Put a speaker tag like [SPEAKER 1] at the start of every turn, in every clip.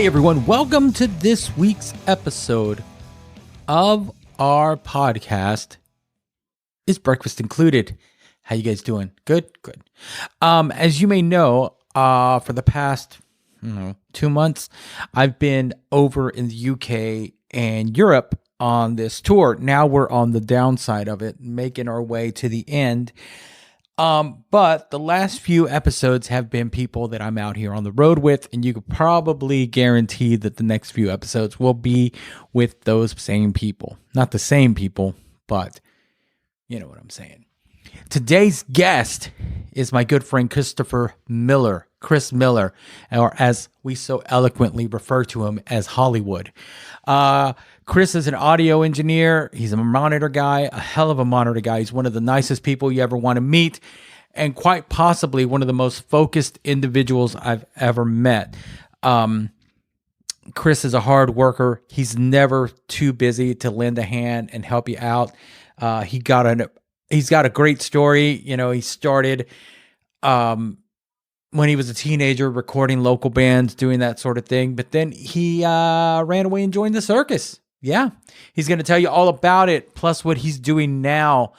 [SPEAKER 1] Hey everyone, welcome to this week's episode of our podcast. Is breakfast included? How you guys doing? Good. As you may know, for the past 2 months, I've been over in the UK and Europe on this tour. Now we're on the downside of it, making our way to the end. But the last few episodes have been people that I'm out here on the road with, and you could probably guarantee that the next few episodes will be with those same people. Not the same people, but you know what I'm saying. Today's guest is my good friend Christopher Miller, Chris Miller, or as we so eloquently refer to him as Hollywood. Chris is an audio engineer. He's a monitor guy, a hell of a monitor guy. He's one of the nicest people you ever want to meet, and quite possibly one of the most focused individuals I've ever met. Chris is a hard worker. He's never too busy to lend a hand and help you out. He's got a great story. You know, he started when he was a teenager recording local bands, doing that sort of thing. But then he ran away and joined the circus. Yeah, he's going to tell you all about it, plus what he's doing now.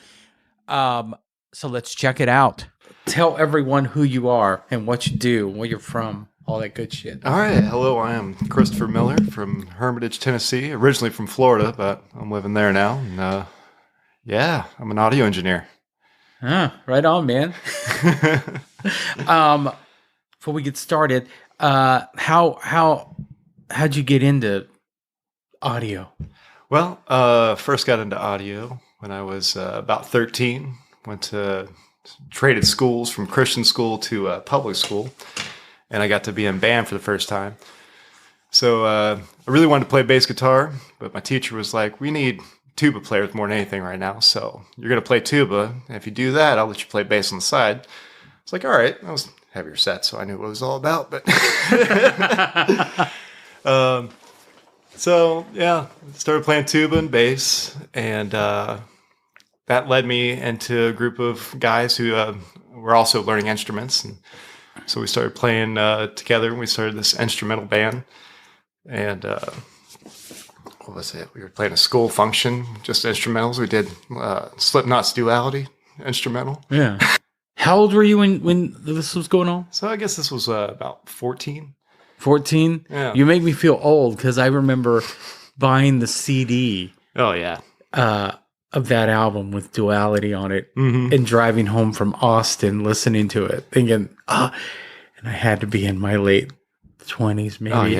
[SPEAKER 1] So let's check it out. Tell everyone who you are and what you do, where you're from, all that good shit.
[SPEAKER 2] All right. Hello, I am Christopher Miller from Hermitage, Tennessee, originally from Florida, but I'm living there now. And yeah, I'm an audio engineer.
[SPEAKER 1] Right on, man. Before we get started, how'd you get into audio?
[SPEAKER 2] Well, first got into audio when I was about 13. Went to traded schools from Christian school to public school, and I got to be in band for the first time. So I really wanted to play bass guitar, but my teacher was like, "We need tuba players more than anything right now, so you're going to play tuba, and if you do that, I'll let you play bass on the side." It's like, all right. I was heavier set, so I knew what it was all about, but so yeah, started playing tuba and bass, and that led me into a group of guys who were also learning instruments, and so we started playing together, and we started this instrumental band, and what was it? We were playing a school function, just instrumentals. We did Slipknot's Duality instrumental.
[SPEAKER 1] Yeah. How old were you when this was going on?
[SPEAKER 2] So I guess this was about 14.
[SPEAKER 1] 14?
[SPEAKER 2] Yeah.
[SPEAKER 1] You make me feel old because I remember buying the CD
[SPEAKER 2] Oh, yeah.
[SPEAKER 1] of that album with Duality on it and driving home from Austin listening to it, thinking, and I had to be in my late 20s, maybe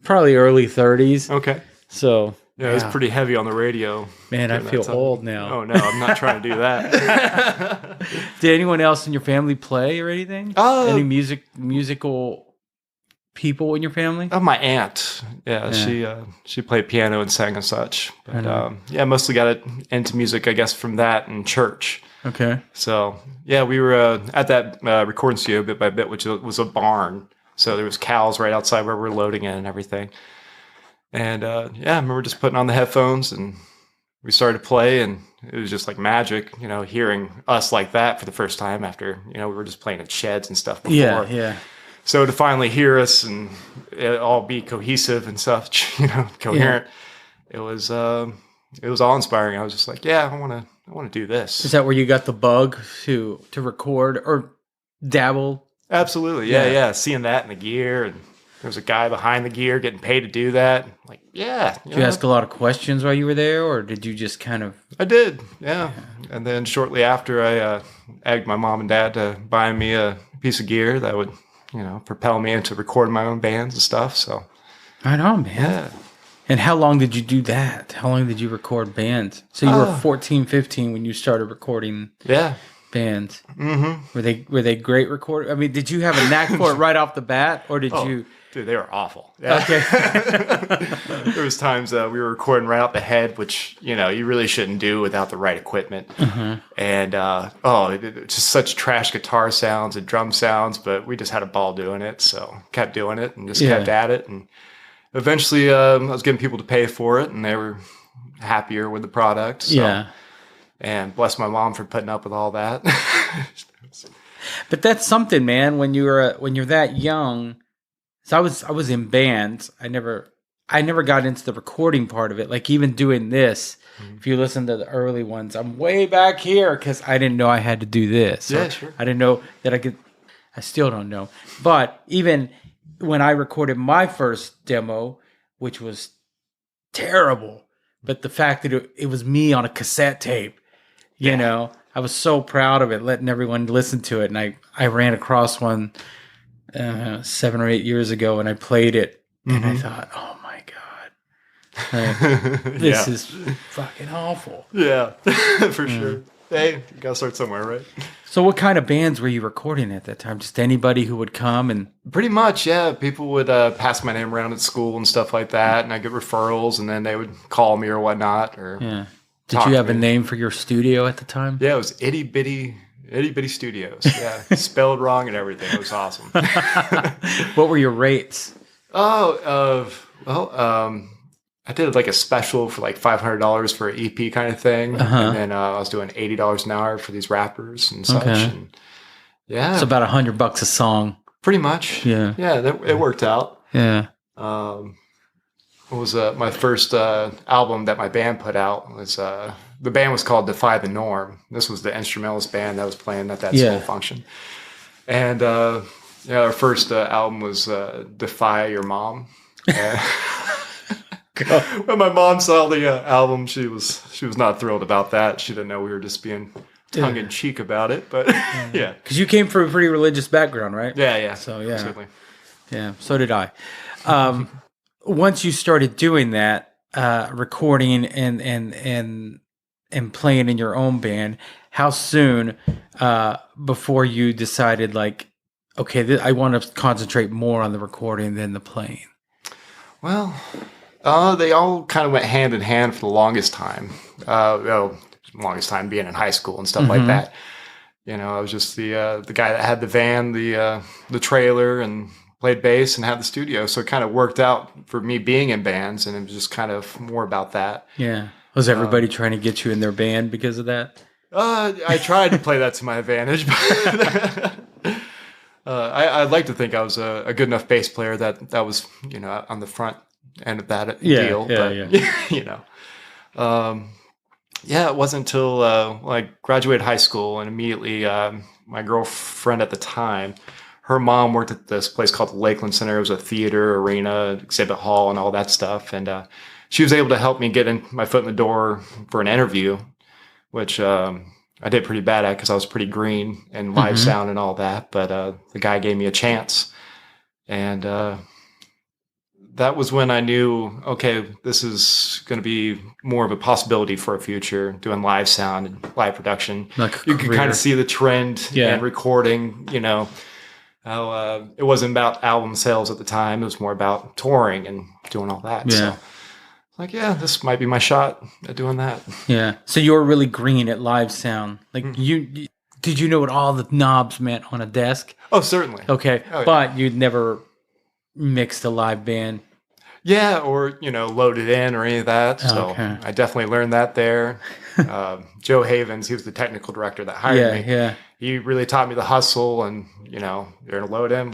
[SPEAKER 1] probably early 30s.
[SPEAKER 2] Okay.
[SPEAKER 1] So
[SPEAKER 2] yeah, it was pretty heavy on the radio.
[SPEAKER 1] Man, I feel old now.
[SPEAKER 2] Oh, no, I'm not trying to do that.
[SPEAKER 1] Did anyone else in your family play or anything? Any musical people in your family?
[SPEAKER 2] Oh, my aunt. Yeah. She played piano and sang and such. But mostly got into music, I guess, from that and church.
[SPEAKER 1] Okay.
[SPEAKER 2] So, yeah, we were at that recording studio bit by bit, which was a barn. So there was cows right outside where we were loading in and everything. And I remember just putting on the headphones and we started to play, and it was just like magic, you know, hearing us like that for the first time after, you know, we were just playing in sheds and stuff before.
[SPEAKER 1] Yeah.
[SPEAKER 2] So to finally hear us and it all be cohesive and stuff, you know, coherent, it was awe-inspiring. I was just like, yeah, I want to do this.
[SPEAKER 1] Is that where you got the bug to record or dabble?
[SPEAKER 2] Absolutely. Yeah. Seeing that in the gear, and there was a guy behind the gear getting paid to do that. Like, yeah.
[SPEAKER 1] Did you ask a lot of questions while you were there, or did you just kind of...
[SPEAKER 2] I did, yeah. And then shortly after, I egged my mom and dad to buy me a piece of gear that would, you know, propel me into recording my own bands and stuff, so...
[SPEAKER 1] Right on, man.
[SPEAKER 2] Yeah.
[SPEAKER 1] And how long did you do that? How long did you record bands? So you were 14, 15 when you started recording bands. Mm-hmm. Were they great recorders? I mean, did you have a knack for it right off the bat, or did you...
[SPEAKER 2] Dude, they were awful. Yeah.
[SPEAKER 1] Okay.
[SPEAKER 2] There was times we were recording right out the head, which, you know, you really shouldn't do without the right equipment. Mm-hmm. And, just such trash guitar sounds and drum sounds, but we just had a ball doing it. So kept doing it and just kept at it. And eventually I was getting people to pay for it, and they were happier with the product. So.
[SPEAKER 1] Yeah.
[SPEAKER 2] And bless my mom for putting up with all that.
[SPEAKER 1] But that's something, man, when you're that young So I was in bands. I never got into the recording part of it. Like even doing this, if you listen to the early ones, I'm way back here because I didn't know I had to do this.
[SPEAKER 2] Yeah, sure.
[SPEAKER 1] I didn't know that I could. I still don't know. But even when I recorded my first demo, which was terrible, but the fact that it was me on a cassette tape, you know, I was so proud of it, letting everyone listen to it. And I ran across one 7 or 8 years ago, and I played it, and I thought, oh my God, this is fucking awful.
[SPEAKER 2] Yeah, for sure. Hey, you gotta start somewhere, right?
[SPEAKER 1] So what kind of bands were you recording at that time? Just anybody who would come and...
[SPEAKER 2] Pretty much, yeah. People would pass my name around at school and stuff like that, and I get referrals, and then they would call me or whatnot. Or
[SPEAKER 1] Did you have a name for your studio at the time?
[SPEAKER 2] Yeah, it was Itty Bitty Studios. Yeah, spelled wrong and everything. It was awesome.
[SPEAKER 1] What were your rates?
[SPEAKER 2] I did like a special for like $500 for an EP kind of thing, and then I was doing $80 an hour for these rappers and such.
[SPEAKER 1] Okay.
[SPEAKER 2] And yeah,
[SPEAKER 1] It's about $100 a song.
[SPEAKER 2] pretty much.
[SPEAKER 1] Yeah.
[SPEAKER 2] It worked out.
[SPEAKER 1] Yeah.
[SPEAKER 2] It was my first album that my band put out. Was the band was called Defy the Norm. This was the instrumentalist band that was playing at that school function. And our first album was Defy Your Mom. When my mom saw the album, she was not thrilled about that. She didn't know we were just being tongue in cheek about it, but yeah.
[SPEAKER 1] Because you came from a pretty religious background, right?
[SPEAKER 2] Yeah.
[SPEAKER 1] So yeah,
[SPEAKER 2] absolutely.
[SPEAKER 1] Yeah. So did I. Once you started doing that, recording and playing in your own band, how soon before you decided like, okay, I want to concentrate more on the recording than the playing?
[SPEAKER 2] Well, they all kind of went hand in hand for the longest time. Longest time being in high school and stuff like that. You know, I was just the guy that had the van, the trailer, and played bass and had the studio. So it kind of worked out for me being in bands, and it was just kind of more about that.
[SPEAKER 1] Yeah. Was everybody trying to get you in their band because of that?
[SPEAKER 2] I tried to play that to my advantage, but I'd like to think I was a good enough bass player that was, you know, on the front end of that deal. You know, it wasn't until I graduated high school, and immediately my girlfriend at the time, her mom worked at this place called the Lakeland Center. It was a theater, arena, exhibit hall, and all that stuff. And she was able to help me get my foot in the door for an interview, which I did pretty bad at because I was pretty green and live sound and all that. But the guy gave me a chance. And that was when I knew, okay, this is going to be more of a possibility for a future, doing live sound and live production.
[SPEAKER 1] Like
[SPEAKER 2] you can kind of see the trend in recording, you know, how it wasn't about album sales at the time. It was more about touring and doing all that.
[SPEAKER 1] Yeah.
[SPEAKER 2] So, like, yeah, this might be my shot at doing that.
[SPEAKER 1] Yeah. So you were really green at live sound. Like did you know what all the knobs meant on a desk?
[SPEAKER 2] Oh, certainly.
[SPEAKER 1] Okay.
[SPEAKER 2] Oh, yeah.
[SPEAKER 1] But you'd never mixed a live band.
[SPEAKER 2] Yeah, or, you know, loaded in or any of that. So I definitely learned that there. Joe Havens, he was the technical director that hired me.
[SPEAKER 1] Yeah.
[SPEAKER 2] He really taught me the hustle, and, you know, you're going to load in.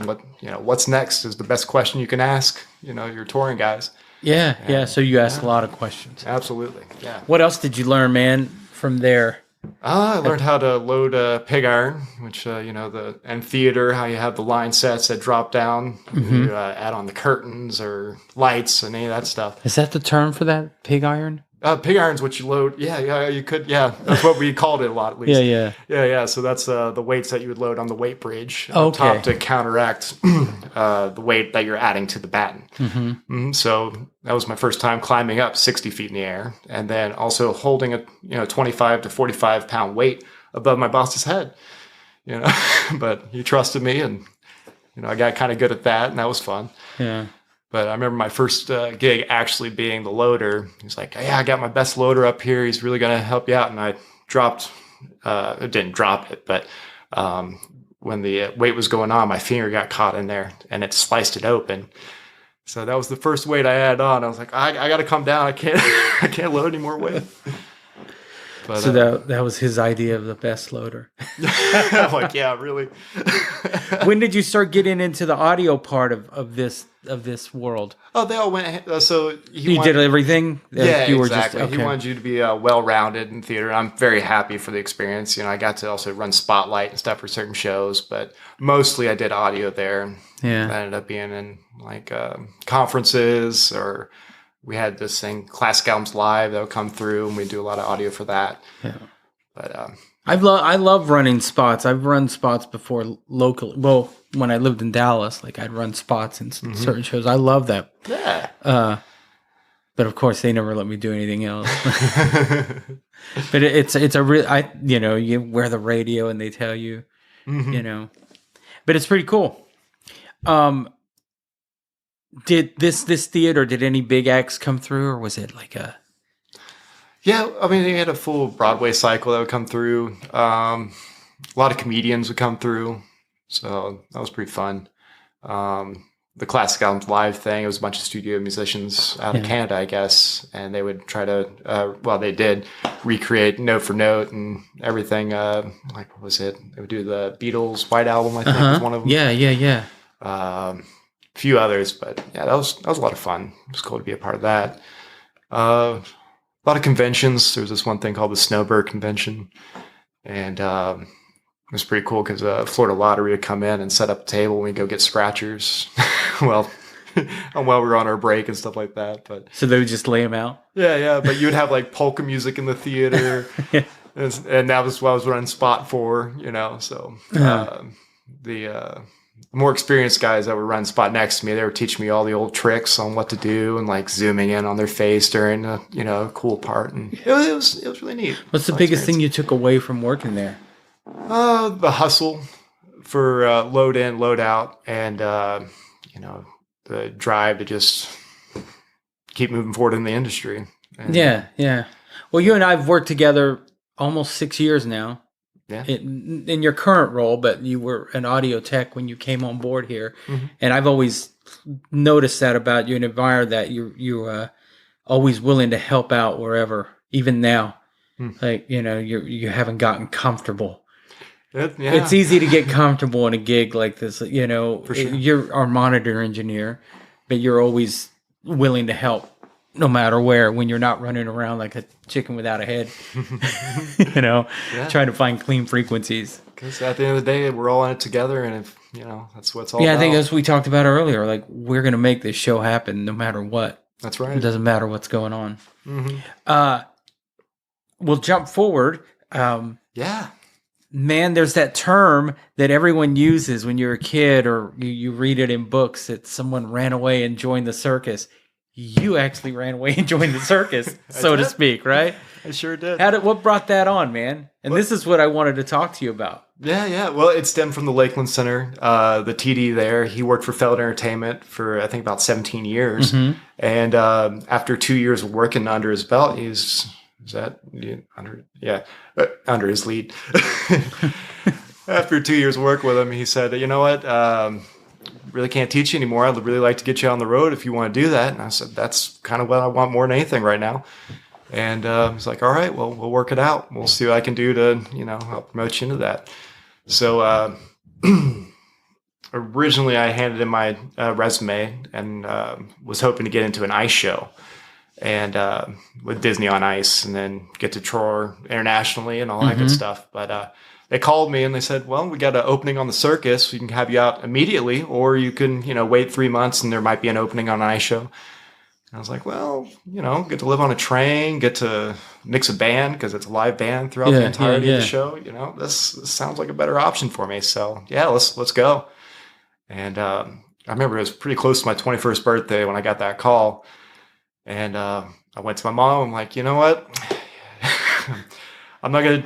[SPEAKER 2] What's next is the best question you can ask, you know, your touring guys.
[SPEAKER 1] Yeah. So you asked a lot of questions.
[SPEAKER 2] Absolutely. Yeah.
[SPEAKER 1] What else did you learn, man, from there?
[SPEAKER 2] I learned how to load a pig iron, which, you know, and theater, how you have the line sets that drop down. You add on the curtains or lights and any of that stuff.
[SPEAKER 1] Is that the term for that? Pig iron?
[SPEAKER 2] Pig iron's what you load. Yeah, you could. Yeah, that's what we called it a lot, at least. Yeah. So that's the weights that you would load on the weight bridge on top to counteract the weight that you're adding to the batten. So that was my first time climbing up 60 feet in the air, and then also holding a 25 to 45 pound weight above my boss's head. You know, but he trusted me, and you know, I got kind of good at that, and that was fun.
[SPEAKER 1] Yeah.
[SPEAKER 2] But I remember my first gig actually being the loader. He's like, yeah, I got my best loader up here. He's really going to help you out. And I didn't drop it, but when the weight was going on, my finger got caught in there and it sliced it open. So that was the first weight I added on. I was like, I got to come down. I can't load any more weight. But
[SPEAKER 1] So that was his idea of the best loader.
[SPEAKER 2] I'm like, yeah, really.
[SPEAKER 1] When did you start getting into the audio part of this world?
[SPEAKER 2] Oh, they all went. So
[SPEAKER 1] You did everything.
[SPEAKER 2] Yeah,
[SPEAKER 1] You were
[SPEAKER 2] exactly.
[SPEAKER 1] just,
[SPEAKER 2] He
[SPEAKER 1] okay.
[SPEAKER 2] wanted you to be well-rounded in theater. I'm very happy for the experience. I got to also run spotlight and stuff for certain shows, but mostly I did audio there.
[SPEAKER 1] Yeah.
[SPEAKER 2] I ended up being in like conferences, or we had this thing, Classic Albums Live, that would come through, and we do a lot of audio for that.
[SPEAKER 1] Yeah.
[SPEAKER 2] But
[SPEAKER 1] I love running spots. I've run spots before locally. Well, when I lived in Dallas, like I'd run spots in certain shows. I love that.
[SPEAKER 2] yeah.
[SPEAKER 1] But of course, they never let me do anything else. But it's a real, you wear the radio and they tell you, but it's pretty cool. Did this theater, did any big acts come through, or was it like a?
[SPEAKER 2] Yeah, I mean, they had a full Broadway cycle that would come through. A lot of comedians would come through, so that was pretty fun. The Classic Albums Live thing, it was a bunch of studio musicians out of Canada, I guess, and they would try to, they did recreate note for note and everything. Like, what was it? They would do the Beatles' White Album, I think, was one of them.
[SPEAKER 1] Yeah.
[SPEAKER 2] A few others, but yeah, that was a lot of fun. It was cool to be a part of that. A lot of conventions. There was this one thing called the Snowbird Convention, and it was pretty cool because Florida Lottery would come in and set up a table and we'd go get scratchers. while we were on our break and stuff like that. But
[SPEAKER 1] so they would just lay them out.
[SPEAKER 2] Yeah. But you would have like polka music in the theater, and that was what I was running spot for. So the more experienced guys that were running spot next to me, they were teaching me all the old tricks on what to do and like zooming in on their face during a cool part, and it was really neat.
[SPEAKER 1] What's the biggest thing you took away from working there?
[SPEAKER 2] The hustle for load in, load out, and the drive to just keep moving forward in the industry. And,
[SPEAKER 1] yeah. Well, you and I have worked together almost 6 years now.
[SPEAKER 2] Yeah.
[SPEAKER 1] In your current role, but you were an audio tech when you came on board here, and I've always noticed that about you and admired that you always willing to help out wherever, even now. Like you haven't gotten comfortable. It's easy to get comfortable in a gig like this. For sure. You're our monitor engineer, but you're always willing to help. No matter where, when you're not running around like a chicken without a head, trying to find clean frequencies.
[SPEAKER 2] Because at the end of the day, we're all in it together, and if that's what it's all about.
[SPEAKER 1] I think as we talked about earlier, like we're going to make this show happen no matter what.
[SPEAKER 2] That's right.
[SPEAKER 1] It doesn't matter what's going on. We'll jump forward. Man, there's that term that everyone uses when you're a kid, or you read it in books, that someone ran away and joined the circus. You actually ran away and joined the circus, so to speak, right?
[SPEAKER 2] I sure did.
[SPEAKER 1] What brought that on, man? And this is what I wanted to talk to you about.
[SPEAKER 2] Yeah. Well, it stemmed from the Lakeland Center. The TD there, he worked for Feld Entertainment for, I think, about 17 years. And after 2 years of working under his belt, under his lead. After 2 years of work with him, he said, you know what? Really can't teach you anymore. I'd really like to get you on the road if you want to do that. And I said, that's kind of what I want more than anything right now. And he's like, all right, well, we'll work it out. We'll see what I can do to, help promote you into that. So originally I handed in my resume and was hoping to get into an ice show and with Disney on Ice, and then get to tour internationally and all that good stuff. But they called me and they said, well, we got an opening on the circus. We can have you out immediately, or you can, wait 3 months and there might be an opening on an ice show. And I was like, well, get to live on a train, get to mix a band because it's a live band throughout the entirety of the show. This sounds like a better option for me. So yeah, let's go. And I remember it was pretty close to my 21st birthday when I got that call. And I went to my mom. I'm like, you know what? I'm not gonna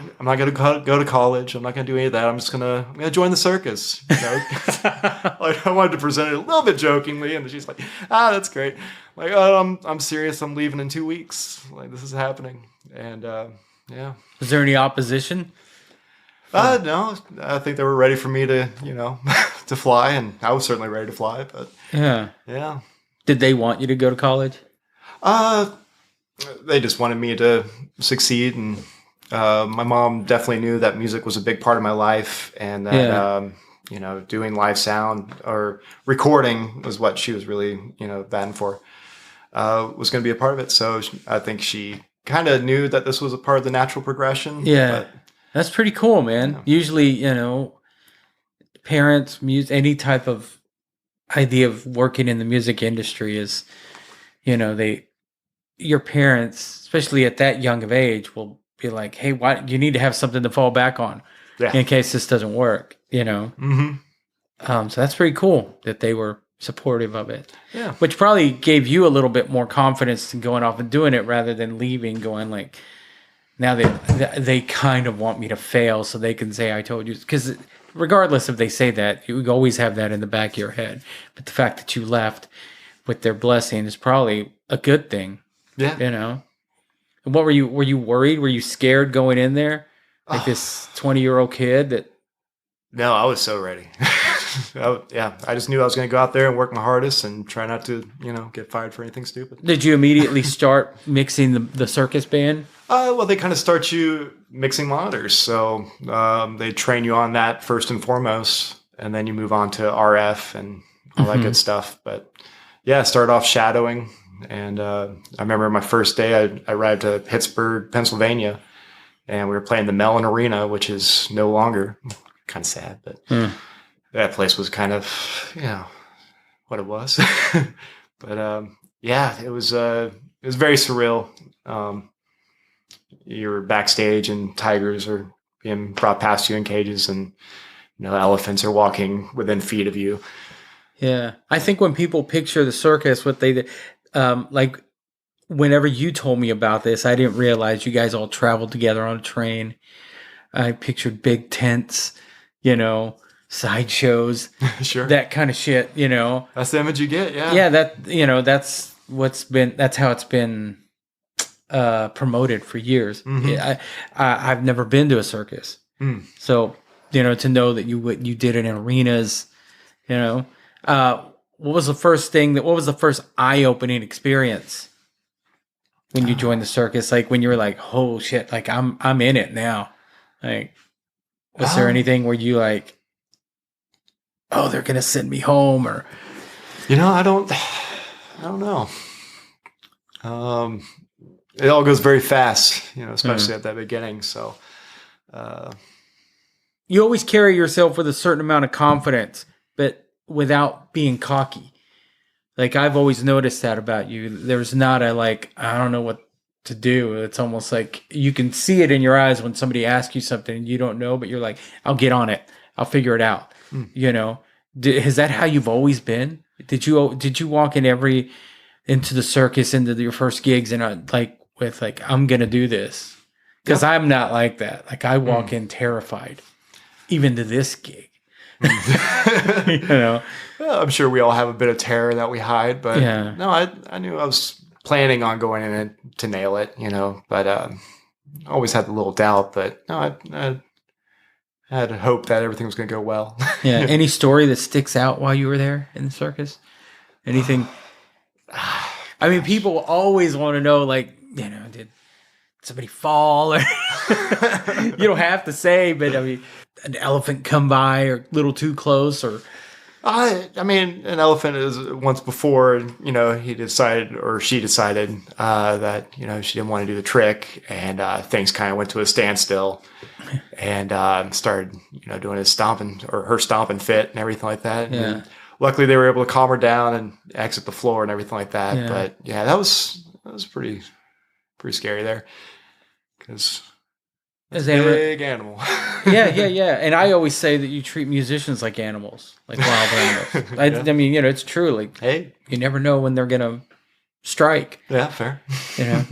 [SPEAKER 2] go to college. I'm not gonna do any of that. I'm gonna join the circus. Like, I wanted to present it a little bit jokingly, and she's like, that's great. Like, oh, I'm serious. I'm leaving in 2 weeks. Like, this is happening. And yeah.
[SPEAKER 1] Was there any opposition?
[SPEAKER 2] No, I think they were ready for me to, to fly, and I was certainly ready to fly. But yeah.
[SPEAKER 1] Did they want you to go to college?
[SPEAKER 2] They just wanted me to succeed and My mom definitely knew that music was a big part of my life, and that
[SPEAKER 1] Yeah.
[SPEAKER 2] doing live sound or recording was what she was really batting for. Was going to be a part of it. So I think she kind of knew that this was a part of the natural progression.
[SPEAKER 1] Yeah.
[SPEAKER 2] But
[SPEAKER 1] That's pretty cool, man.
[SPEAKER 2] yeah,
[SPEAKER 1] Usually, parents, music, any type of idea of working in the music industry is, they your parents, especially at that young of age, will be like, "Hey, why you need to have something to fall back on
[SPEAKER 2] yeah,
[SPEAKER 1] in case this doesn't work."
[SPEAKER 2] hmm
[SPEAKER 1] So that's pretty cool that they were supportive of it,
[SPEAKER 2] yeah,
[SPEAKER 1] which probably gave you a little bit more confidence in going off and doing it rather than leaving, going like, now they kind of want me to fail so they can say I told you, because regardless if they say that, you always have that in the back of your head. But the fact that you left with their blessing is probably a good thing,
[SPEAKER 2] yeah.
[SPEAKER 1] you know. And what were you worried? Were you scared going in there? Like this 20-year-old kid that
[SPEAKER 2] No, I was so ready. Yeah, I just knew I was going to go out there and work my hardest and try not to, get fired for anything stupid.
[SPEAKER 1] did you immediately start mixing the circus band?
[SPEAKER 2] Well, they kind of start you mixing monitors, so they train you on that first and foremost, and then you move on to RF and all that good stuff. But yeah, start off shadowing, and I remember my first day. I arrived to Pittsburgh, Pennsylvania, and we were playing the Mellon Arena, which is no longer. Kind of sad, but that place was kind of, what it was. But yeah, it was very surreal. You're backstage and tigers are being brought past you in cages, and elephants are walking within feet of you.
[SPEAKER 1] Yeah, I think when people picture the circus, what they like. Whenever you told me about this, I didn't realize you guys all traveled together on a train. I pictured big tents, sideshows,
[SPEAKER 2] Sure,
[SPEAKER 1] that kind of shit.
[SPEAKER 2] that's the image you get. Yeah,
[SPEAKER 1] Yeah, that's how it's been promoted for years. Yeah, I've never been to a circus, so to know that you did it in arenas, what was the first thing what was the first eye-opening experience when you joined the circus? Like when you were like, "Oh shit!" Like I'm in it now. Like, was there anything where you like, "Oh, they're gonna send me home," or
[SPEAKER 2] I don't know. It all goes very fast, especially at that beginning. So,
[SPEAKER 1] you always carry yourself with a certain amount of confidence, but without being cocky. Like I've always noticed that about you. There's not a like, I don't know what to do. It's almost like you can see it in your eyes when somebody asks you something and you don't know, but you're like, I'll get on it. I'll figure it out. Is that how you've always been? Did you walk into the circus, into your first gigs, and with I'm gonna do this? Because I'm not like that. Like I walk in terrified, even to this gig.
[SPEAKER 2] Well, I'm sure we all have a bit of terror that we hide, but
[SPEAKER 1] Yeah.
[SPEAKER 2] no, I knew I was planning on going in it to nail it, but always had a little doubt, but no, I had hope that everything was going to go well.
[SPEAKER 1] Yeah. Any story that sticks out while you were there in the circus? Anything? I mean, people always want to know, like, did somebody fall? Or you don't have to say, but I mean, an elephant come by or a little too close, or
[SPEAKER 2] I mean, an elephant is once before, he decided or she decided that, she didn't want to do the trick, and things kind of went to a standstill, and started, doing his stomping or her stomping fit and everything like that.
[SPEAKER 1] Yeah.
[SPEAKER 2] And luckily they were able to calm her down and exit the floor and everything like that.
[SPEAKER 1] Yeah.
[SPEAKER 2] But yeah, that was pretty scary there, because it's a big animal.
[SPEAKER 1] yeah. And I always say that you treat musicians like animals, like wild animals. I mean, it's true. Like,
[SPEAKER 2] Hey,
[SPEAKER 1] you never know when they're gonna strike.
[SPEAKER 2] yeah, fair.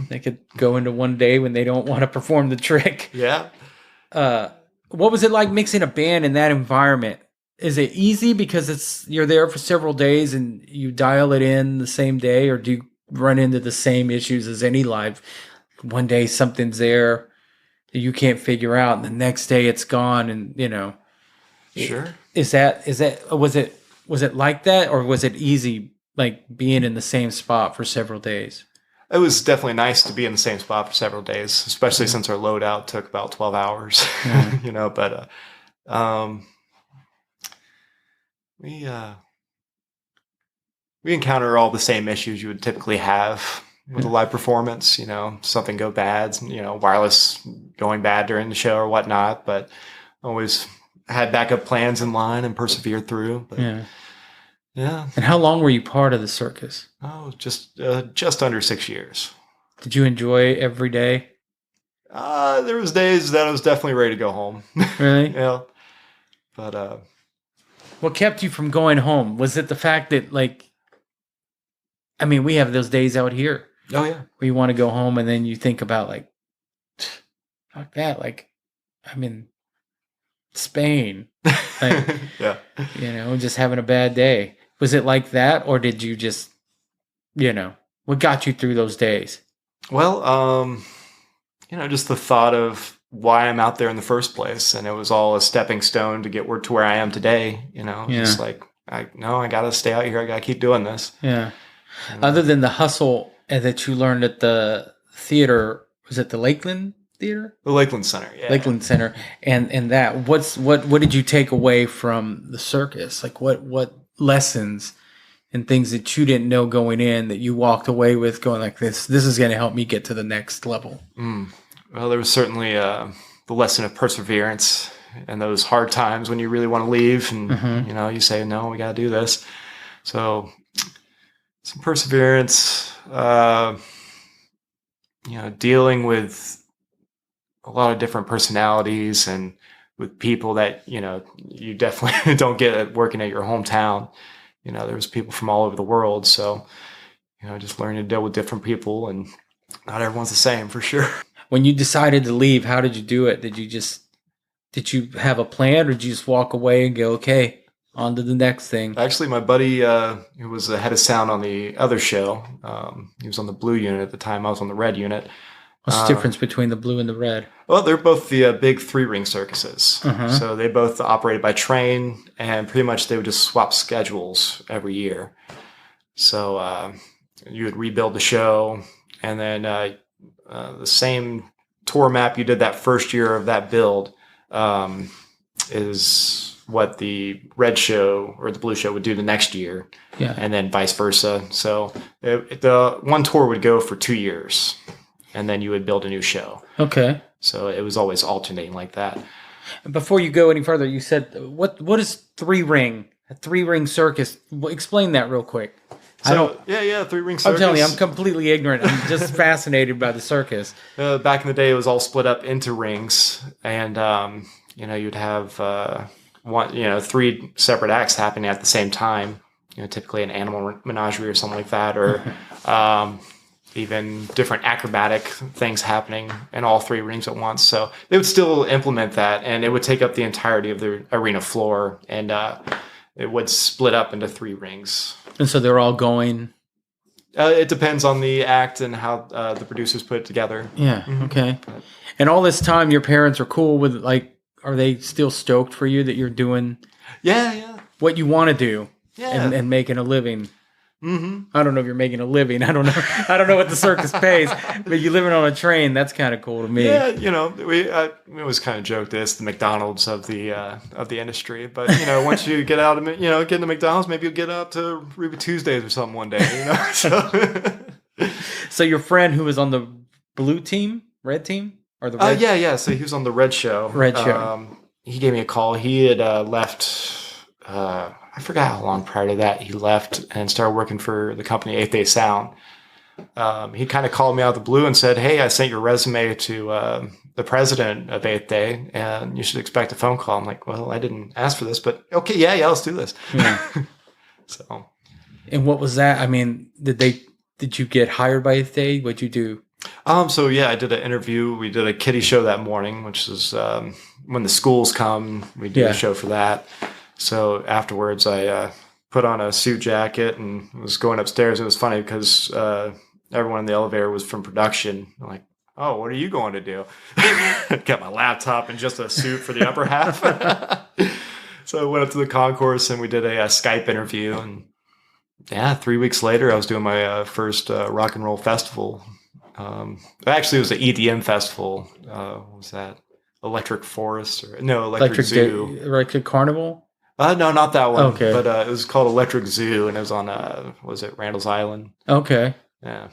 [SPEAKER 1] They could go into one day when they don't want to perform the trick.
[SPEAKER 2] Yeah.
[SPEAKER 1] What was it like mixing a band in that environment? Is it easy because you're there for several days and you dial it in the same day, or do you run into the same issues as any live? One day something's there that you can't figure out, and the next day it's gone, and
[SPEAKER 2] Sure.
[SPEAKER 1] was it like that, or was it easy, like being in the same spot for several days?
[SPEAKER 2] It was definitely nice to be in the same spot for several days, especially since our loadout took about 12 hours, but we we encounter all the same issues you would typically have with a live performance, something go bad, wireless going bad during the show or whatnot, but always had backup plans in line and persevered through. But yeah.
[SPEAKER 1] And how long were you part of the circus?
[SPEAKER 2] Oh, just under 6 years.
[SPEAKER 1] Did you enjoy every day?
[SPEAKER 2] There was days that I was definitely ready to go home.
[SPEAKER 1] Really?
[SPEAKER 2] Yeah. But
[SPEAKER 1] what kept you from going home? Was it the fact that, we have those days out here.
[SPEAKER 2] Oh yeah.
[SPEAKER 1] Where you want to go home and then you think about fuck that. I'm in Spain.
[SPEAKER 2] Yeah.
[SPEAKER 1] Just having a bad day. Was it like that, or did you just, what got you through those days?
[SPEAKER 2] Well, just the thought of why I'm out there in the first place, and it was all a stepping stone to get to where I am today. Just I got to stay out here. I got to keep doing this.
[SPEAKER 1] Yeah. Other than the hustle that you learned at the theater, was it the Lakeland Theater?
[SPEAKER 2] The Lakeland Center, yeah.
[SPEAKER 1] Lakeland Center, and that. What did you take away from the circus? What lessons and things that you didn't know going in that you walked away with, going this is going to help me get to the next level?
[SPEAKER 2] Well, there was certainly the lesson of perseverance and those hard times when you really want to leave, and you say, no, we got to do this. So some perseverance, dealing with a lot of different personalities and with people that, you definitely don't get at working at your hometown. There was people from all over the world. So, just learning to deal with different people, and not everyone's the same, for sure. When
[SPEAKER 1] you decided to leave, how did you do it? Did you have a plan, or did you just walk away and go, okay, on to the next thing?
[SPEAKER 2] Actually, my buddy, who was the head of sound on the other show, he was on the blue unit at the time. I was on the red unit.
[SPEAKER 1] What's the difference between the blue and the red?
[SPEAKER 2] Well, they're both the big 3-ring circuses. So they both operated by train, and pretty much they would just swap schedules every year. So you would rebuild the show, and then the same tour map you did that first year of that build is what the red show or the blue show would do the next year.
[SPEAKER 1] Yeah.
[SPEAKER 2] And then vice versa. So the one tour would go for 2 years, and then you would build a new show.
[SPEAKER 1] Okay.
[SPEAKER 2] So it was always alternating like that.
[SPEAKER 1] Before you go any further, you said, what is 3-ring? A 3-ring circus. Explain that real quick.
[SPEAKER 2] So, 3-ring circus.
[SPEAKER 1] I'm telling you, I'm completely ignorant. I'm just fascinated by the circus.
[SPEAKER 2] Back in the day, it was all split up into rings, and you'd have 3 separate acts happening at the same time. Typically an animal menagerie or something like that, or even different acrobatic things happening in all 3 rings at once. So they would still implement that, and it would take up the entirety of the arena floor, and it would split up into 3 rings.
[SPEAKER 1] And so they're all going?
[SPEAKER 2] It depends on the act and how the producers put it together.
[SPEAKER 1] Yeah, okay. And all this time, your parents are cool with, are they still stoked for you that you're doing what you want to do and making a living? I don't know if you're making a living. I don't know what the circus pays, but you living on a train, that's kind of cool to me.
[SPEAKER 2] Yeah, we always kind of joke this, the McDonald's of the industry. But once you get out of get into McDonald's, maybe you'll get out to Ruby Tuesdays or something one day.
[SPEAKER 1] So your friend who was on the blue team, red team, or the red?
[SPEAKER 2] Yeah. So he was on the red show.
[SPEAKER 1] Red show.
[SPEAKER 2] He gave me a call. He had left. I forgot how long prior to that he left and started working for the company 8th Day Sound. He kind of called me out of the blue and said, "Hey, I sent your resume to the president of 8th Day, and you should expect a phone call." I'm like, "Well, I didn't ask for this, but okay, yeah, let's do this." Yeah. So.
[SPEAKER 1] And what was that? I mean, did you get hired by 8th Day? What'd you do?
[SPEAKER 2] So yeah, I did an interview. We did a kiddie show that morning, which is when the schools come, we do a show for that. So afterwards, I put on a suit jacket and was going upstairs. It was funny because everyone in the elevator was from production. I'm like, "Oh, what are you going to do?" Got my laptop and just a suit for the upper half. So I went up to the concourse and we did a Skype interview, and yeah, 3 weeks later, I was doing my first rock and roll festival. Actually, it was an EDM festival. What was that? Electric Forest or no, Electric Zoo.
[SPEAKER 1] Electric Carnival?
[SPEAKER 2] No, not that one.
[SPEAKER 1] Okay.
[SPEAKER 2] But it was called Electric Zoo, and it was on was it Randall's Island?
[SPEAKER 1] Okay.
[SPEAKER 2] Yeah.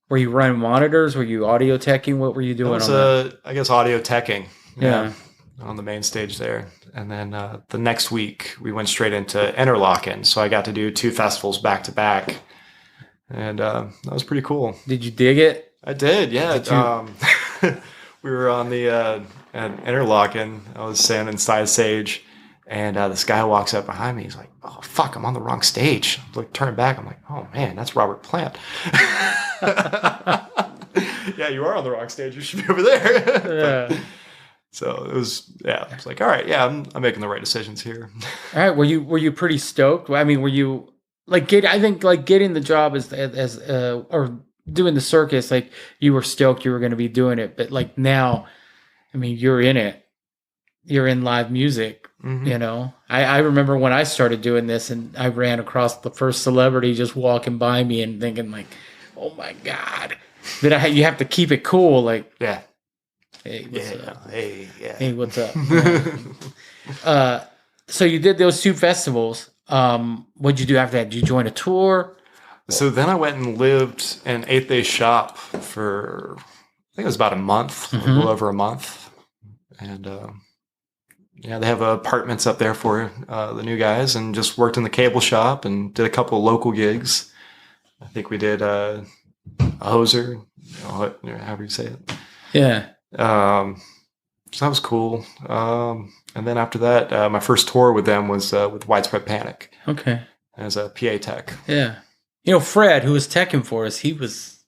[SPEAKER 1] Were you running monitors? Were you audio teching? What were you doing
[SPEAKER 2] It was,
[SPEAKER 1] on that?
[SPEAKER 2] I guess, audio teching.
[SPEAKER 1] Yeah.
[SPEAKER 2] On the main stage there. And then the next week, we went straight into Interlochen. So I got to do 2 festivals back to back. And that was pretty cool.
[SPEAKER 1] Did you dig it?
[SPEAKER 2] I did, yeah.
[SPEAKER 1] Did
[SPEAKER 2] We were on the at Interlochen. I was standing inside stage. And this guy walks up behind me. He's like, "Oh, fuck, I'm on the wrong stage." I turn back. I'm like, "Oh, man, that's Robert Plant." Yeah, you are on the wrong stage. You should be over there.
[SPEAKER 1] Yeah.
[SPEAKER 2] So it was, it's like, all right, yeah, I'm making the right decisions here.
[SPEAKER 1] All right. Were you pretty stoked? I mean, were you I think getting the job as or doing the circus, like you were stoked you were going to be doing it, but like now, I mean, you're in it. You're in live music.
[SPEAKER 2] Mm-hmm.
[SPEAKER 1] I remember when I started doing this and I ran across the first celebrity just walking by me and thinking like, oh my God, but you have to keep it cool. Like,
[SPEAKER 2] Yeah.
[SPEAKER 1] hey, what's up?
[SPEAKER 2] Hey, yeah.
[SPEAKER 1] Hey, what's up? So you did those 2 festivals. What'd you do after that? Did you join a tour?
[SPEAKER 2] So then I went and lived in 8th Day Shop for, I think it was about a month, a little over a month. And, they have apartments up there for the new guys, and just worked in the cable shop and did a couple of local gigs. I think we did a hoser, however you say it.
[SPEAKER 1] Yeah.
[SPEAKER 2] So that was cool. And then after that, my first tour with them was with Widespread Panic.
[SPEAKER 1] Okay.
[SPEAKER 2] As a PA tech.
[SPEAKER 1] Yeah. Fred, who was teching for us, he was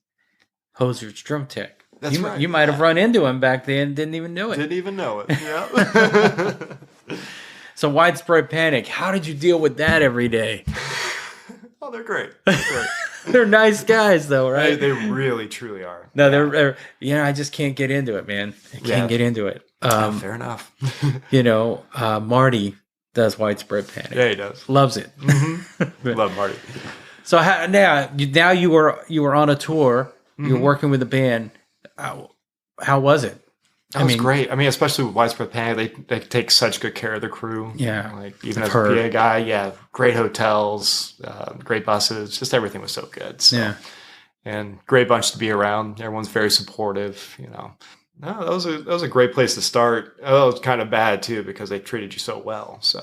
[SPEAKER 1] Hoser's drum tech.
[SPEAKER 2] That's right.
[SPEAKER 1] You might have run into him back then, didn't even know it.
[SPEAKER 2] Didn't even know it. Yeah.
[SPEAKER 1] So Widespread Panic, how did you deal with that every day?
[SPEAKER 2] Oh, they're great. They're great.
[SPEAKER 1] They're nice guys, though, right?
[SPEAKER 2] They really, truly are.
[SPEAKER 1] No, they're I just can't get into it, man. I can't get into it.
[SPEAKER 2] Fair enough.
[SPEAKER 1] Marty does Widespread Panic.
[SPEAKER 2] Yeah, he does.
[SPEAKER 1] Loves it.
[SPEAKER 2] Mm-hmm. Love Marty.
[SPEAKER 1] So now you were on a tour. You were working with a band. How was it?
[SPEAKER 2] That was great. I mean, especially with Widespread Panic, they take such good care of their crew.
[SPEAKER 1] Yeah.
[SPEAKER 2] Like even as a PA guy, great hotels, great buses, just everything was so good. So,
[SPEAKER 1] yeah.
[SPEAKER 2] And great bunch to be around. Everyone's very supportive, No, that was a great place to start. Oh, it was kind of bad too because they treated you so well. So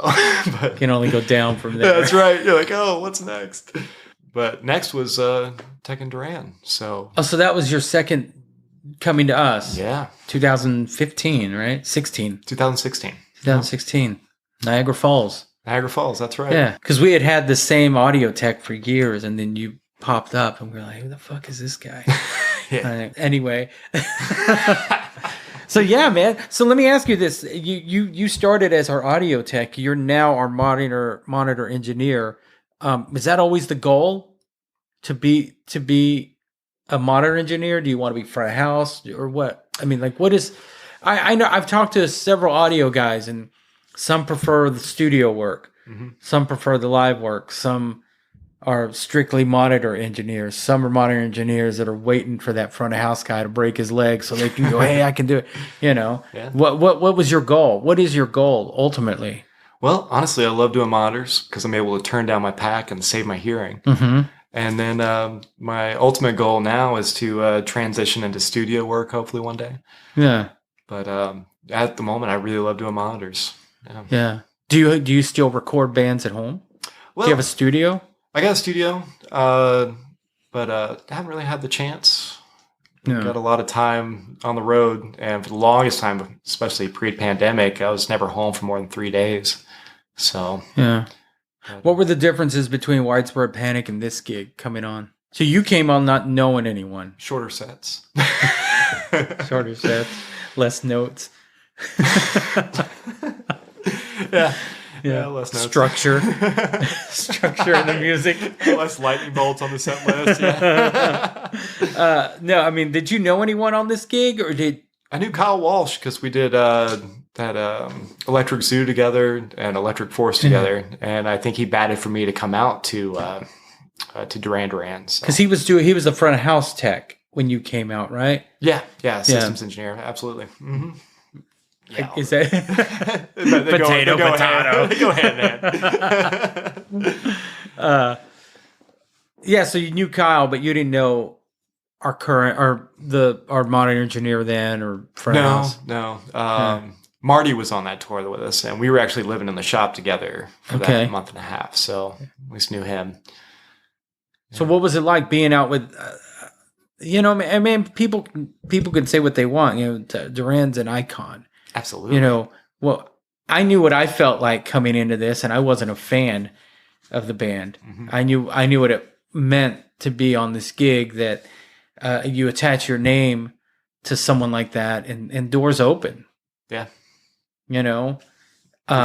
[SPEAKER 2] but,
[SPEAKER 1] you can only go down from there.
[SPEAKER 2] That's right. You're like, oh, what's next? But next was Tech and Duran. So
[SPEAKER 1] that was your second coming to us.
[SPEAKER 2] Yeah.
[SPEAKER 1] 2015, right? 16.
[SPEAKER 2] 2016.
[SPEAKER 1] 2016. Niagara Falls.
[SPEAKER 2] Niagara Falls, that's right.
[SPEAKER 1] Yeah, because we had the same audio tech for years, and then you popped up, and we were like, who the fuck is this guy? Anyway. So, yeah, man. So let me ask you this. You started as our audio tech. You're now our monitor engineer. Is that always the goal? To be a monitor engineer? Do you want to be front of house or what? I mean, like, what is? I know I've talked to several audio guys, and some prefer the studio work, some prefer the live work, some are strictly monitor engineers, some are monitor engineers that are waiting for that front of house guy to break his leg so they can go, hey, I can do it. Yeah. What was your goal? What is your goal ultimately?
[SPEAKER 2] Well, honestly, I love doing monitors because I'm able to turn down my pack and save my hearing. And then my ultimate goal now is to transition into studio work, hopefully one day.
[SPEAKER 1] Yeah.
[SPEAKER 2] But at the moment, I really love doing monitors.
[SPEAKER 1] Yeah. Do you still record bands at home?
[SPEAKER 2] Well,
[SPEAKER 1] do you have a studio?
[SPEAKER 2] I got a studio, but I haven't really had the chance.
[SPEAKER 1] Yeah.
[SPEAKER 2] Got a lot of time on the road, and for the longest time, especially pre-pandemic, I was never home for more than 3 days. So
[SPEAKER 1] yeah. What were the differences between Widespread Panic and this gig coming on? So you came on not knowing anyone.
[SPEAKER 2] Shorter sets.
[SPEAKER 1] Shorter sets. Less notes. Yeah, less notes. Structure. Structure in the music.
[SPEAKER 2] Less lightning bolts on the set list. Yeah.
[SPEAKER 1] No, I mean, did you know anyone on this gig, or did
[SPEAKER 2] I knew Kyle Walsh because we did that Electric Zoo together and Electric Force together, and I think he batted for me to come out to to Duran Duran. So.
[SPEAKER 1] Because he was the front of house tech when you came out, right?
[SPEAKER 2] Yeah, systems engineer, absolutely. Mm-hmm. Yeah.
[SPEAKER 1] Is that
[SPEAKER 2] potato?
[SPEAKER 1] They
[SPEAKER 2] go hand in hand.
[SPEAKER 1] Yeah, so you knew Kyle, but you didn't know our current our monitor engineer then or front of house.
[SPEAKER 2] No. Marty was on that tour with us, and we were actually living in the shop together for that month and a half. So we just knew him.
[SPEAKER 1] So what was it like being out with? I mean, people can say what they want. Duran's an icon.
[SPEAKER 2] Absolutely.
[SPEAKER 1] Well, I knew what I felt like coming into this, and I wasn't a fan of the band.
[SPEAKER 2] Mm-hmm.
[SPEAKER 1] I knew what it meant to be on this gig, that you attach your name to someone like that, and doors open.
[SPEAKER 2] Yeah.
[SPEAKER 1] For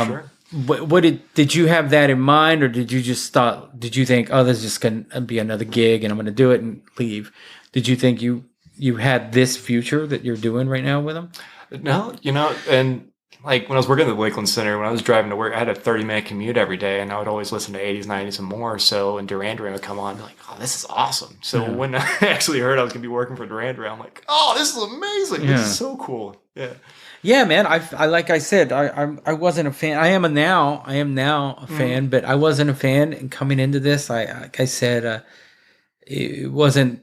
[SPEAKER 2] sure.
[SPEAKER 1] What did you have that in mind, or did you think, oh, this is just going to be another gig and I'm going to do it and leave? Did you think you had this future that you're doing right now with them?
[SPEAKER 2] No, and like when I was working at the Lakeland Center, when I was driving to work, I had a 30-minute commute every day, and I would always listen to 80s, 90s, and more. So, and Duran Duran would come on and be like, oh, this is awesome. So when I actually heard I was going to be working for Duran Duran, I'm like, oh, this is amazing. This is so cool. Yeah.
[SPEAKER 1] Yeah, man. I like I said, I wasn't a fan. I am now a fan, but I wasn't a fan. And coming into this, like I said, it wasn't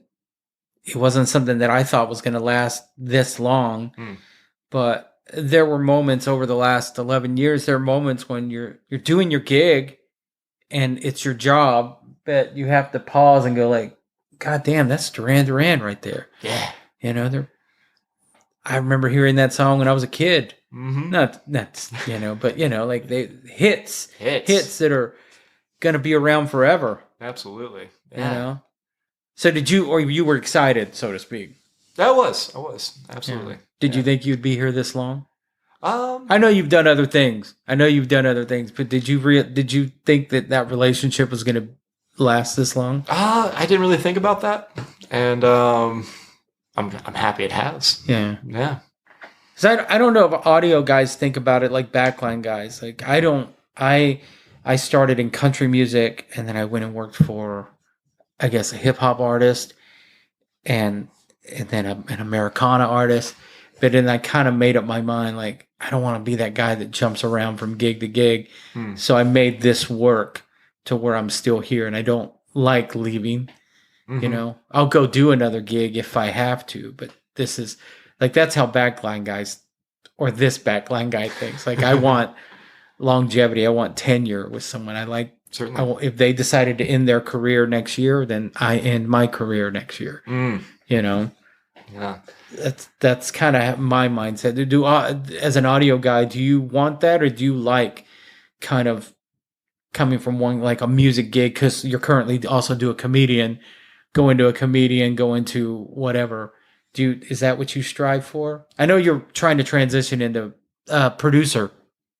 [SPEAKER 1] something that I thought was going to last this long. But there were moments over the last 11 years. There are moments when you're doing your gig, and it's your job, but you have to pause and go like, God damn, that's Duran Duran right there.
[SPEAKER 2] Yeah.
[SPEAKER 1] I remember hearing that song when I was a kid.
[SPEAKER 2] Mm-hmm.
[SPEAKER 1] Not but like they hits that are going to be around forever.
[SPEAKER 2] Absolutely. Yeah.
[SPEAKER 1] So did you, or you were excited, so to speak?
[SPEAKER 2] I was absolutely.
[SPEAKER 1] Yeah. Did you think you'd be here this long?
[SPEAKER 2] I
[SPEAKER 1] know you've done other things. But did you think that relationship was going to last this long?
[SPEAKER 2] I didn't really think about that, and I'm happy it has.
[SPEAKER 1] Yeah.
[SPEAKER 2] Yeah.
[SPEAKER 1] Because I don't know if audio guys think about it like backline guys. Like I don't. I started in country music, and then I went and worked for, I guess, a hip hop artist, and then an Americana artist. But then I kind of made up my mind, like, I don't want to be that guy that jumps around from gig to gig. So I made this work to where I'm still here, and I don't like leaving. Mm-hmm. I'll go do another gig if I have to, but this is like, that's how backline guys, or this backline guy thinks. Like, I want longevity. I want tenure with someone. I like,
[SPEAKER 2] certainly.
[SPEAKER 1] If they decided to end their career next year, then I end my career next year.
[SPEAKER 2] Yeah.
[SPEAKER 1] That's kind of my mindset. As an audio guy, do you want that, or do you like kind of coming from one, like a music gig, because you're currently also do a comedian, go into whatever. Is that what you strive for? I know you're trying to transition into producer,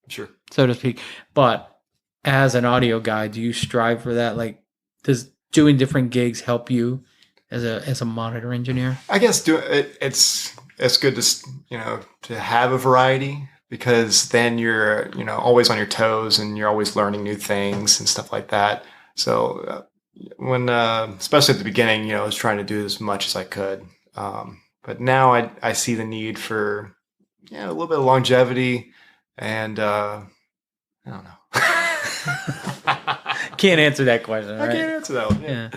[SPEAKER 2] sure,
[SPEAKER 1] so to speak, but as an audio guy, do you strive for that? Like, does doing different gigs help you as a monitor engineer?
[SPEAKER 2] I guess it's good to have a variety, because then you're always on your toes, and you're always learning new things and stuff like that. So when especially at the beginning, I was trying to do as much as I could, but now I see the need for a little bit of longevity, and I don't know.
[SPEAKER 1] Can't answer that question, right?
[SPEAKER 2] I can't answer that one.
[SPEAKER 1] Yeah.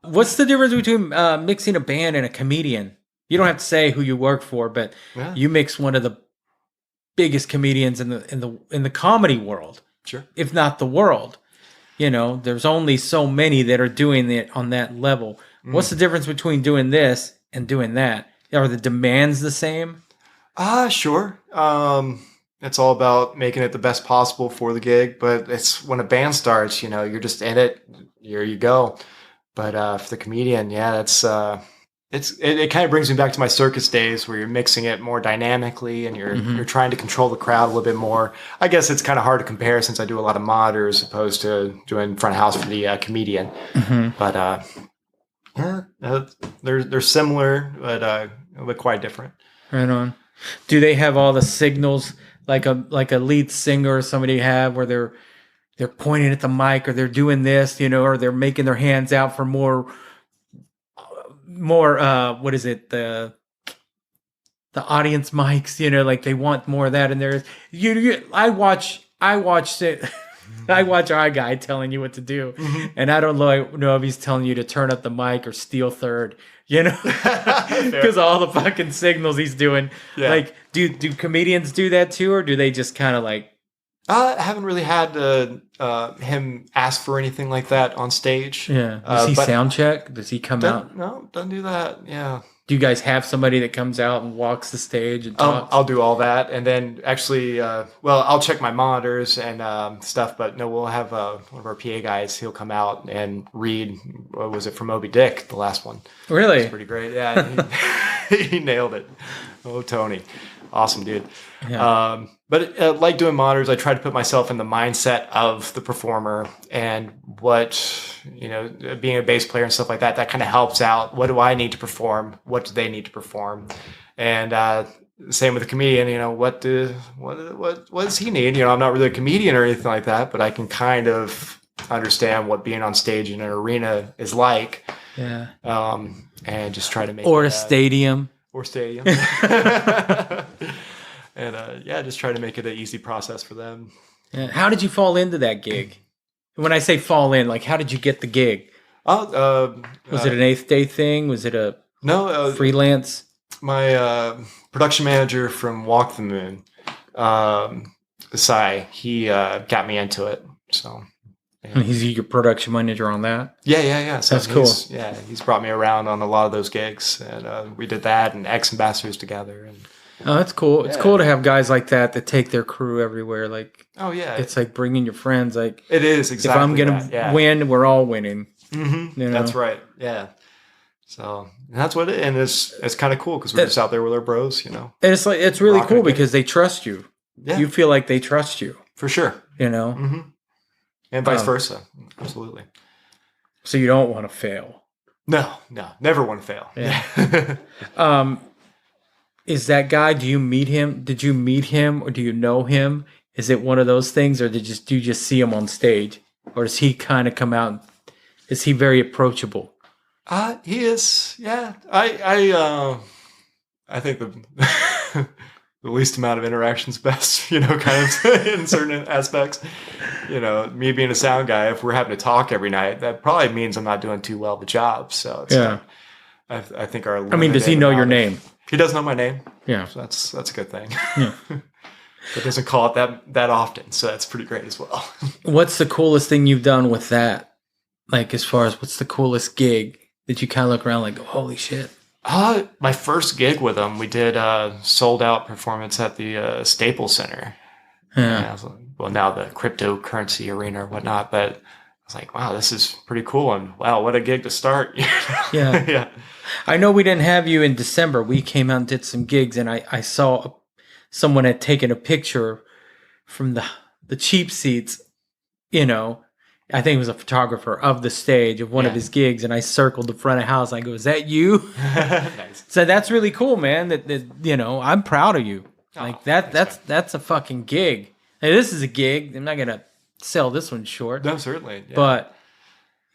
[SPEAKER 1] What's the difference between mixing a band and a comedian? You don't have to say who you work for, but you mix one of the biggest comedians in the comedy world,
[SPEAKER 2] sure,
[SPEAKER 1] if not the world. There's only so many that are doing it on that level. What's the difference between doing this and doing that? Are the demands the same?
[SPEAKER 2] Sure. It's all about making it the best possible for the gig, but it's when a band starts, you're just in it. Here you go. But for the comedian, it kind of brings me back to my circus days, where you're mixing it more dynamically, and you're trying to control the crowd a little bit more. I guess it's kind of hard to compare, since I do a lot of monitors as opposed to doing front of house for the comedian. But they're similar, but quite different.
[SPEAKER 1] Right on. Do they have all the signals like a lead singer or somebody have, where they're they're pointing at the mic or they're doing this, or they're making their hands out for more what is it, the audience mics, like they want more of that. And there's I watch it. I watch our guy telling you what to do, and I don't know if he's telling you to turn up the mic or steal third, because all the fucking signals he's doing.
[SPEAKER 2] Yeah.
[SPEAKER 1] Like, do comedians do that too, or do they just kind of like?
[SPEAKER 2] I haven't really had him ask for anything like that on stage.
[SPEAKER 1] Yeah. Does he sound check? Does he come out?
[SPEAKER 2] No, doesn't do that. Yeah.
[SPEAKER 1] Do you guys have somebody that comes out and walks the stage and talks?
[SPEAKER 2] I'll do all that, and then actually, I'll check my monitors and stuff. But no, we'll have one of our PA guys. He'll come out and read. What was it from Moby Dick? The last one.
[SPEAKER 1] Really?
[SPEAKER 2] It's pretty great. Yeah, he nailed it. Oh, Tony, awesome dude.
[SPEAKER 1] Yeah.
[SPEAKER 2] But like doing monitors, I try to put myself in the mindset of the performer and what, being a bass player and stuff like that, that kind of helps out. What do I need to perform? What do they need to perform? And same with the comedian, what does he need? I'm not really a comedian or anything like that, but I can kind of understand what being on stage in an arena is like.
[SPEAKER 1] Yeah.
[SPEAKER 2] And just try to make
[SPEAKER 1] a stadium.
[SPEAKER 2] Or stadium. And just try to make it an easy process for them.
[SPEAKER 1] Yeah. How did you fall into that gig? When I say fall in, like, how did you get the gig? Was it an 8th Day thing? Was it a freelance?
[SPEAKER 2] My production manager from Walk the Moon, Sai, he got me into it. So,
[SPEAKER 1] yeah. And he's your production manager on that?
[SPEAKER 2] Yeah. So
[SPEAKER 1] that's cool.
[SPEAKER 2] He's brought me around on a lot of those gigs, and we did that and X Ambassadors together. And
[SPEAKER 1] oh, that's cool. It's cool to have guys like that take their crew everywhere. Like,
[SPEAKER 2] oh yeah,
[SPEAKER 1] it's like bringing your friends. Like,
[SPEAKER 2] it is exactly.
[SPEAKER 1] If I'm gonna win, we're all winning.
[SPEAKER 2] Mm-hmm. That's right. Yeah. So that's what and it's kind of cool because we're just out there with our bros, And
[SPEAKER 1] it's really cool because they trust you. Yeah. You feel like they trust you
[SPEAKER 2] for sure.
[SPEAKER 1] Mm-hmm.
[SPEAKER 2] And vice versa. Absolutely.
[SPEAKER 1] So you don't want to fail.
[SPEAKER 2] No, never want to fail.
[SPEAKER 1] Yeah. Is that guy, do you meet him? Did you meet him or do you know him? Is it one of those things or do you just see him on stage? Or does he kind of come out? Is he very approachable?
[SPEAKER 2] He is. Yeah. I think the least amount of interaction's best, kind of in certain aspects. Me being a sound guy, if we're having to talk every night, that probably means I'm not doing too well of a job. So it's I think
[SPEAKER 1] does he know your name?
[SPEAKER 2] He does know my name.
[SPEAKER 1] Yeah.
[SPEAKER 2] So that's a good thing.
[SPEAKER 1] Yeah.
[SPEAKER 2] But doesn't call it that often, so that's pretty great as well.
[SPEAKER 1] What's the coolest thing you've done with that? Like, as far as what's the coolest gig that you kind of look around like, holy shit?
[SPEAKER 2] My first gig with him, we did a sold-out performance at the Staples Center.
[SPEAKER 1] Yeah.
[SPEAKER 2] Well, now the cryptocurrency arena or whatnot, but I was like, wow, this is pretty cool. And wow, what a gig to start.
[SPEAKER 1] Yeah.
[SPEAKER 2] Yeah.
[SPEAKER 1] I know we didn't have you in December. We came out and did some gigs, and I saw someone had taken a picture from the cheap seats, I think it was a photographer of the stage of one of his gigs, and I circled the front of the house. I go, is that you?
[SPEAKER 2] Nice.
[SPEAKER 1] So that's really cool, man. That I'm proud of you. Like that's a fucking gig. Hey, this is a gig. I'm not gonna sell this one short.
[SPEAKER 2] No, certainly. Yeah.
[SPEAKER 1] But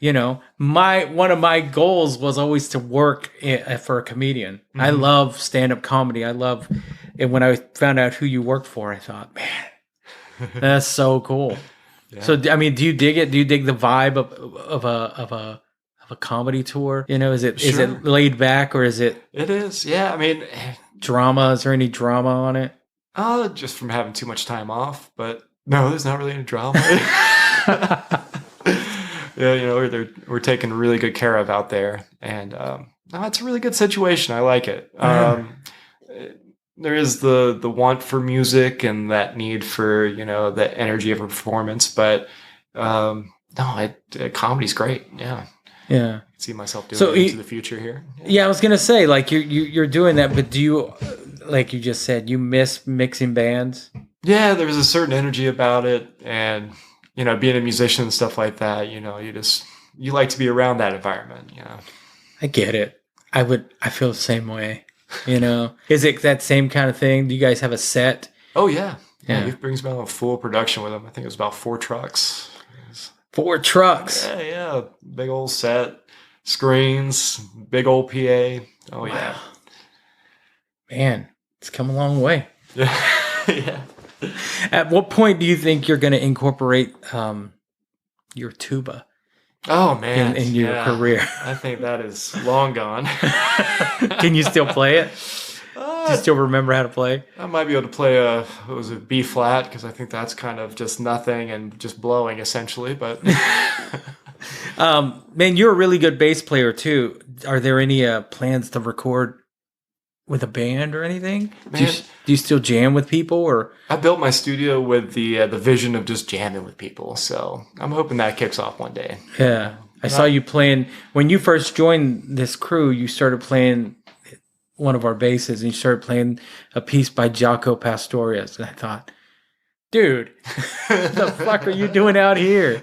[SPEAKER 1] one of my goals was always to work for a comedian. Mm-hmm. I love stand-up comedy. And when I found out who you worked for, I thought, man, that's so cool. Yeah. So, do you dig it? Do you dig the vibe of a comedy tour? Is it laid back or is it?
[SPEAKER 2] It is. Yeah.
[SPEAKER 1] Drama. Is there any drama on it?
[SPEAKER 2] Just from having too much time off, but no, there's not really any drama. Yeah, we're taken really good care of out there, and it's a really good situation. I like it. There is the want for music and that need for the energy of a performance, but comedy's great. Yeah, I can see myself doing it into the future here.
[SPEAKER 1] Yeah, I was gonna say like you're doing that, but do you, like you just said, you miss mixing bands?
[SPEAKER 2] Yeah, there's a certain energy about it, and being a musician and stuff like that, you like to be around that environment,
[SPEAKER 1] I get it. I feel the same way, Is it that same kind of thing? Do you guys have a set?
[SPEAKER 2] Oh, yeah. Yeah, he brings me on a full production with him. I think it was about 4 trucks.
[SPEAKER 1] 4 trucks.
[SPEAKER 2] Yeah. Big old set, screens, big old PA. Oh, yeah.
[SPEAKER 1] Man, it's come a long way.
[SPEAKER 2] Yeah.
[SPEAKER 1] At what point do you think you're going to incorporate your tuba?
[SPEAKER 2] Oh, man.
[SPEAKER 1] In your career?
[SPEAKER 2] I think that is long gone.
[SPEAKER 1] Can you still play it? Do you still remember how to play?
[SPEAKER 2] I might be able to play a B flat, because I think that's kind of just nothing and just blowing essentially. But
[SPEAKER 1] man, you're a really good bass player too. Are there any plans to record with a band or anything? Do you still jam with people, or?
[SPEAKER 2] I built my studio with the vision of just jamming with people, so I'm hoping that kicks off one day.
[SPEAKER 1] Yeah, I saw you playing when you first joined this crew. You started playing one of our basses, and you started playing a piece by Jaco Pastorius, and I thought, dude, what the fuck are you doing out here?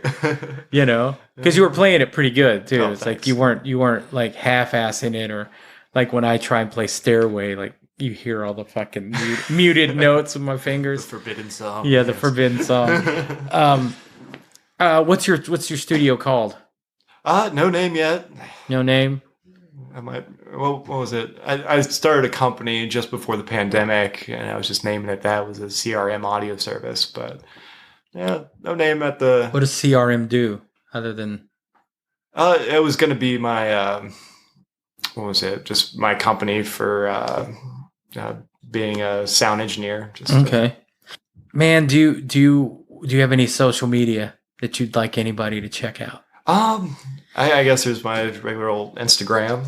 [SPEAKER 1] You know, because you were playing it pretty good too. It's
[SPEAKER 2] thanks.
[SPEAKER 1] like you weren't like half-assing it, or like when I try and play Stairway, like you hear all the fucking muted notes with my fingers.
[SPEAKER 2] The forbidden song.
[SPEAKER 1] Yeah, the forbidden song. What's your studio called?
[SPEAKER 2] No name yet.
[SPEAKER 1] No name.
[SPEAKER 2] I might. What was it? I started a company just before the pandemic, and I was just naming it that. It was a CRM audio service, but yeah, no name at the.
[SPEAKER 1] What does CRM do other than?
[SPEAKER 2] It was going to be my. What was it? Just my company for being a sound engineer. Just
[SPEAKER 1] okay, man. Do you have any social media that you'd like anybody to check out?
[SPEAKER 2] I guess there's my regular old Instagram,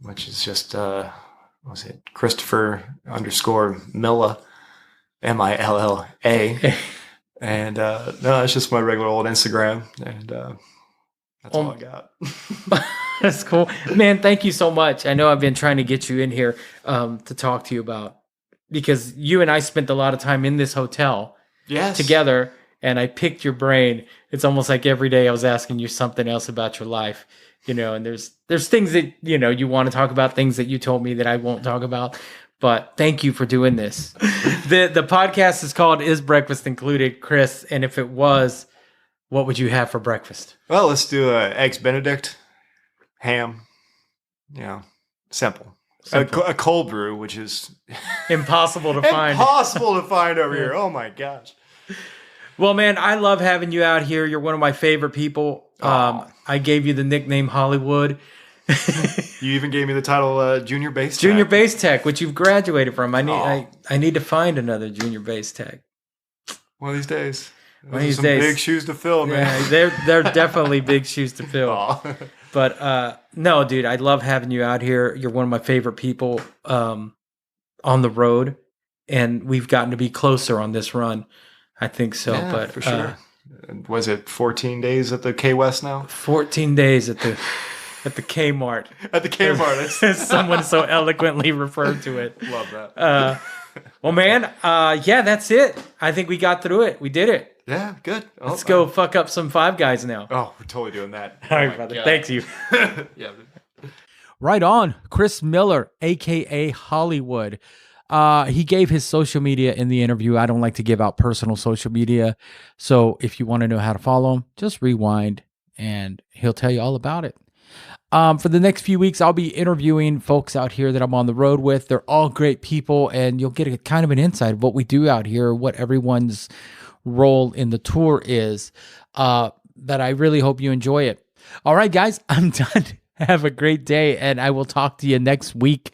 [SPEAKER 2] which is just what was it? Christopher_Milla, Milla, and no, it's just my regular old Instagram, and that's all I got.
[SPEAKER 1] That's cool, man. Thank you so much. I know I've been trying to get you in here to talk to you about, because you and I spent a lot of time in this hotel together. And I picked your brain. It's almost like every day I was asking you something else about your life, you know, and there's things that, you know, you want to talk about, things that you told me that I won't talk about, but thank you for doing this. The podcast is called Is Breakfast Included, Chris? And if it was, what would you have for breakfast?
[SPEAKER 2] Well, let's do eggs Benedict, ham, you know, simple. A cold brew, which is
[SPEAKER 1] impossible to find.
[SPEAKER 2] Impossible to find over here. Oh my gosh.
[SPEAKER 1] Well, man, I love having you out here. You're one of my favorite people. I gave you the nickname Hollywood.
[SPEAKER 2] You even gave me the title Junior Bass Tech.
[SPEAKER 1] Junior Bass Tech, which you've graduated from. I need to find another Junior Bass Tech.
[SPEAKER 2] One of these days.
[SPEAKER 1] One of these days.
[SPEAKER 2] Big shoes to fill, man.
[SPEAKER 1] Yeah, they're definitely big shoes to fill. But no, dude, I love having you out here. You're one of my favorite people on the road, and we've gotten to be closer on this run. I think so,
[SPEAKER 2] yeah,
[SPEAKER 1] but
[SPEAKER 2] for sure. Was it 14 days at the K West now?
[SPEAKER 1] 14 days at the Kmart.
[SPEAKER 2] At the Kmart,
[SPEAKER 1] as someone so eloquently referred to it.
[SPEAKER 2] Love that.
[SPEAKER 1] Well, man, yeah, that's it. I think we got through it. We did it.
[SPEAKER 2] Yeah, good.
[SPEAKER 1] Let's go fuck up some Five Guys now.
[SPEAKER 2] Oh, we're totally doing that.
[SPEAKER 1] All right, brother. God. Thanks you.
[SPEAKER 2] Yeah.
[SPEAKER 1] Right on. Chris Miller, a.k.a. Hollywood. He gave his social media in the interview. I don't like to give out personal social media. So if you want to know how to follow him, just rewind and he'll tell you all about it. For the next few weeks, I'll be interviewing folks out here that I'm on the road with. They're all great people, and you'll get a kind of an insight of what we do out here, what everyone's role in the tour is, that I really hope you enjoy it. All right, guys, I'm done. Have a great day, and I will talk to you next week.